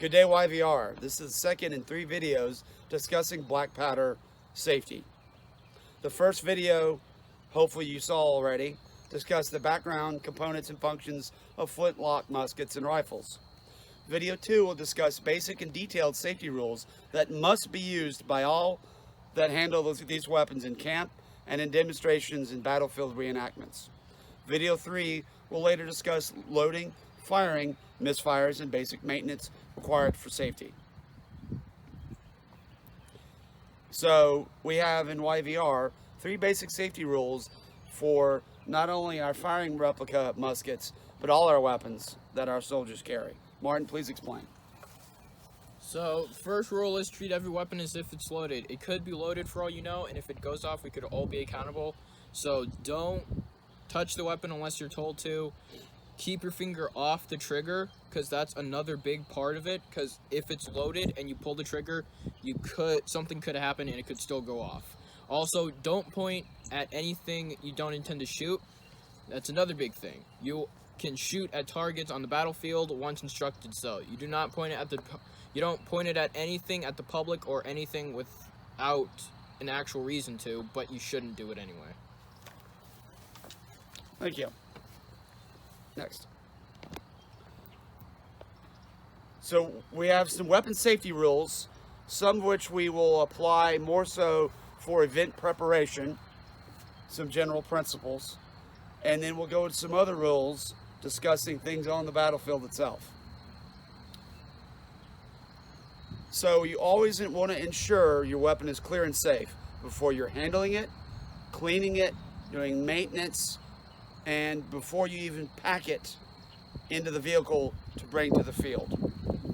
Good day, YVR. This is the second in 3 videos discussing black powder safety. The first video, hopefully you saw already, discussed the background, components, and functions of Flint-Lock muskets and rifles. Video 2 will discuss basic and detailed safety rules that must be used by all that handle these weapons in camp and in demonstrations and battlefield reenactments. Video 3 will later discuss loading, firing, misfires, and basic maintenance required for safety. So we have in YVR 3 basic safety rules for not only our firing replica muskets, but all our weapons that our soldiers carry. Martin, please explain. So, first rule is treat every weapon as if it's loaded. It could be loaded for all you know, and if it goes off, we could all be accountable. So don't touch the weapon unless you're told to. Keep your finger off the trigger, because that's another big part of it, because if it's loaded and you pull the trigger, something could happen and it could still go off. Also, don't point at anything you don't intend to shoot. That's another big thing. You can shoot at targets on the battlefield once instructed so. You do not point it at you don't point it at anything at the public or anything without an actual reason to, but you shouldn't do it anyway. Thank you. Next. So we have some weapon safety rules, some of which we will apply more so for event preparation, some general principles, and then we'll go into some other rules discussing things on the battlefield itself. So you always want to ensure your weapon is clear and safe before you're handling it, cleaning it, doing maintenance, and before you even pack it into the vehicle to bring to the field.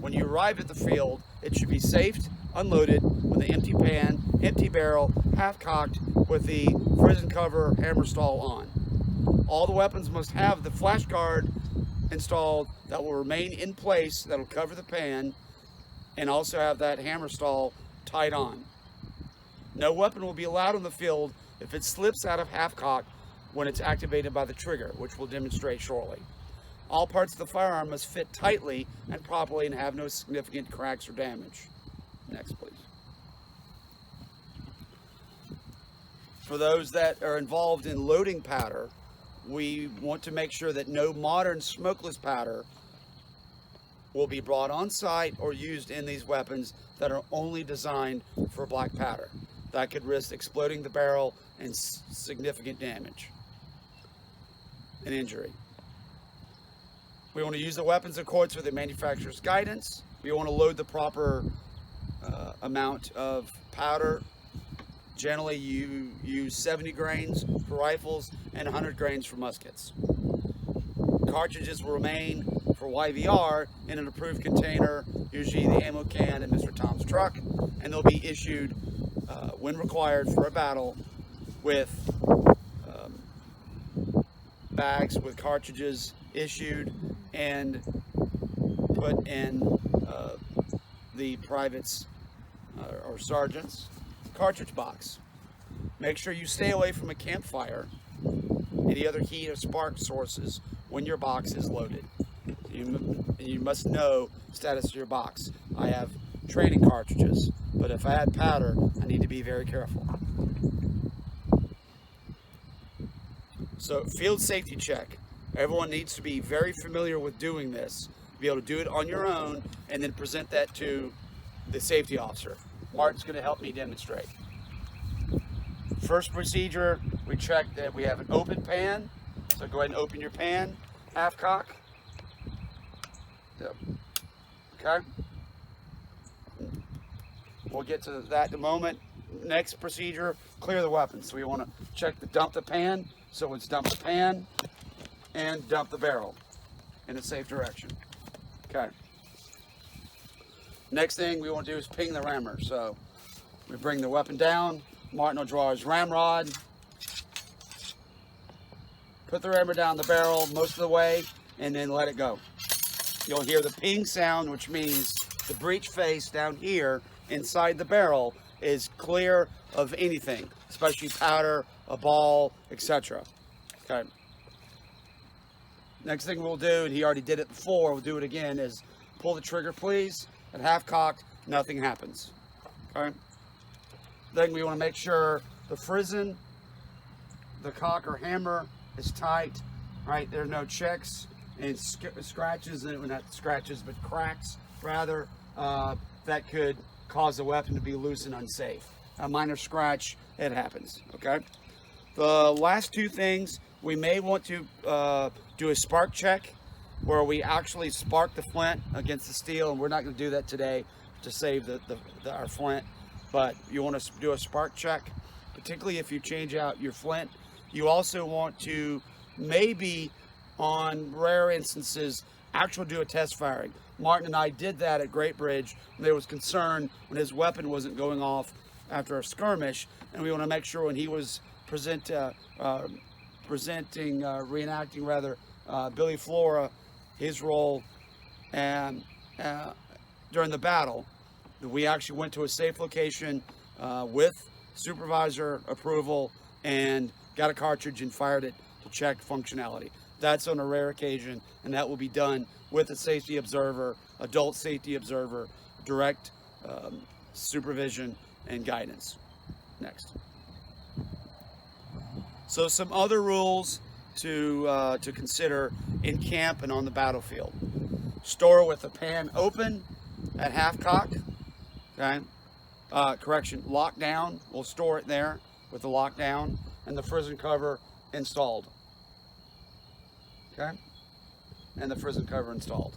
When you arrive at the field, it should be safed, unloaded, with an empty pan, empty barrel, half-cocked, with the prison cover hammer stall on. All the weapons must have the flash guard installed that will remain in place, that will cover the pan, and also have that hammer stall tied on. No weapon will be allowed on the field if it slips out of half-cock when it's activated by the trigger, which we'll demonstrate shortly. All parts of the firearm must fit tightly and properly and have no significant cracks or damage. Next, please. For those that are involved in loading powder, we want to make sure that no modern smokeless powder will be brought on site or used in these weapons that are only designed for black powder. That could risk exploding the barrel and significant damage and injury. We want to use the weapons in accordance with the manufacturer's guidance. We want to load the proper amount of powder. Generally, you use 70 grains for rifles and 100 grains for muskets. Cartridges will remain for YVR in an approved container, usually the ammo can in Mr. Tom's truck, and they'll be issued when required for a battle with bags with cartridges issued and put in the private's or sergeant's cartridge box. Make sure you stay away from a campfire, any other heat or spark sources when your box is loaded. You must know the status of your box. I have training cartridges, but if I add powder, I need to be very careful. So, field safety check. Everyone needs to be very familiar with doing this. Be able to do it on your own and then present that to the safety officer. Martin's going to help me demonstrate. First procedure, we check that we have an open pan. So go ahead and open your pan, half cock. Yep. Okay. We'll get to that in a moment. Next procedure, clear the weapon. So we want to check the dump the pan. So let's dump the pan and dump the barrel in a safe direction. Okay. Next thing we want to do is ping the rammer. So we bring the weapon down. Martin will draw his ramrod. Put the rammer down the barrel most of the way and then let it go. You'll hear the ping sound, which means the breech face down here inside the barrel is clear of anything, especially powder, a ball, etc. Okay. Next thing we'll do, and he already did it before, we'll do it again, is pull the trigger, please. At half cocked, nothing happens. Okay? Then we want to make sure the frizzen, the cock or hammer is tight, right? There are no checks and scratches, and not scratches, but cracks rather, that could cause the weapon to be loose and unsafe. A minor scratch, it happens, okay? The last two things, we may want to do a spark check where we actually spark the flint against the steel, and we're not going to do that today to save our flint, but you want to do a spark check, particularly if you change out your flint. You also want to maybe, on rare instances, actually do a test firing. Martin and I did that at Great Bridge when there was concern when his weapon wasn't going off after a skirmish, and we want to make sure when he was reenacting Billy Flora, his role and during the battle, that we actually went to a safe location with supervisor approval and got a cartridge and fired it to check functionality. That's on a rare occasion, and that will be done with a safety observer, adult safety observer, direct supervision and guidance. Next. So some other rules to consider in camp and on the battlefield. Store with the pan open at half cock. Okay. Lock down. We'll store it there with the lockdown and the frizzen cover installed. Okay. And the frizzen cover installed.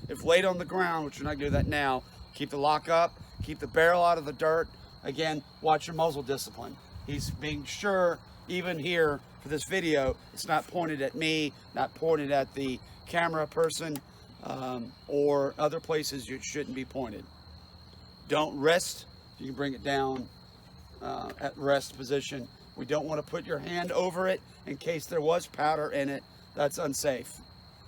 If laid on the ground, which we're not going to do that now, keep the lock up, keep the barrel out of the dirt. Again, watch your muzzle discipline. He's being sure, even here for this video, it's not pointed at me, not pointed at the camera person, or other places it shouldn't be pointed. Don't rest. You can bring it down at rest position. We don't want to put your hand over it in case there was powder in it. That's unsafe.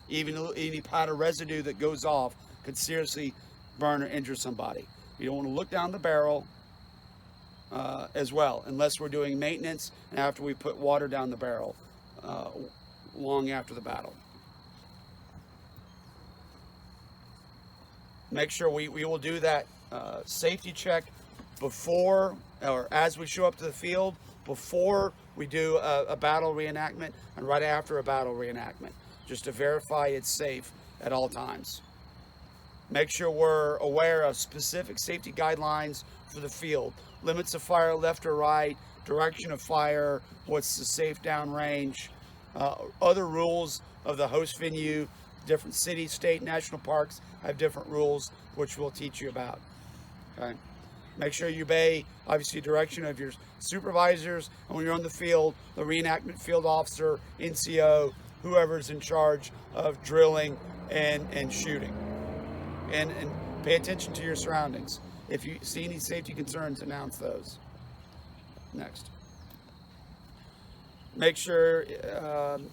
Even any powder residue that goes off could seriously burn or injure somebody. You don't want to look down the barrel as well, unless we're doing maintenance and after we put water down the barrel long after the battle. Make sure we will do that safety check before or as we show up to the field, before we do a battle reenactment and right after a battle reenactment, just to verify it's safe at all times. Make sure we're aware of specific safety guidelines for the field. Limits of fire left or right, direction of fire, what's the safe downrange, other rules of the host venue. Different cities, state, national parks have different rules, which we'll teach you about. Okay. Make sure you obey, obviously, direction of your supervisors, and when you're on the field, the reenactment field officer, NCO, whoever's in charge of drilling and shooting. And pay attention to your surroundings. If you see any safety concerns, announce those. Next. Make sure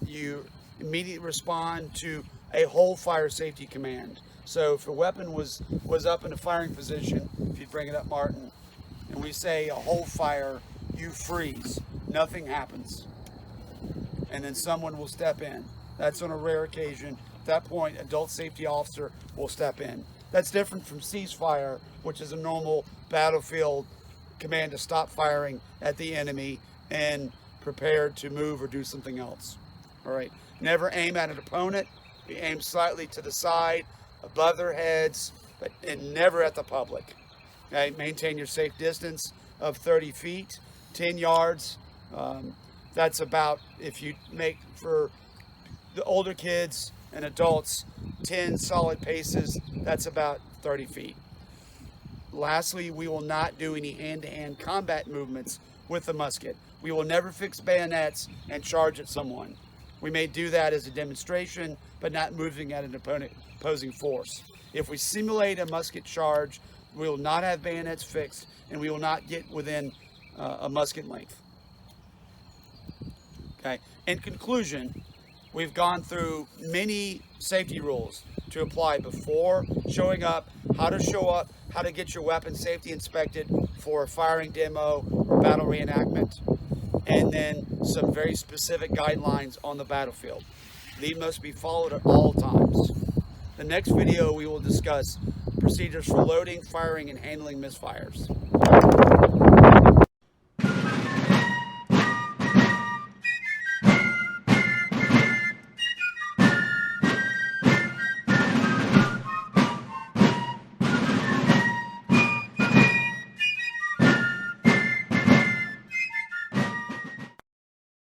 you immediately respond to a whole fire safety command. So if a weapon was up in a firing position, if you bring it up, Martin, and we say a whole fire, you freeze. Nothing happens. And then someone will step in. That's on a rare occasion. At that point, adult safety officer will step in. That's different from ceasefire, which is a normal battlefield command to stop firing at the enemy and prepare to move or do something else. All right. Never aim at an opponent. You aim slightly to the side, above their heads, and never at the public. Okay. Maintain your safe distance of 30 feet, 10 yards. That's about, if you make for the older kids and adults, 10 solid paces, that's about 30 feet. Lastly, we will not do any hand-to-hand combat movements with the musket. We will never fix bayonets and charge at someone. We may do that as a demonstration, but not moving at an opposing force. If we simulate a musket charge, we will not have bayonets fixed, and we will not get within a musket length. Okay. In conclusion, we've gone through many safety rules to apply before showing up, how to show up, how to get your weapon safety inspected for a firing demo or battle reenactment, and then some very specific guidelines on the battlefield. These must be followed at all times. The next video we will discuss procedures for loading, firing, and handling misfires.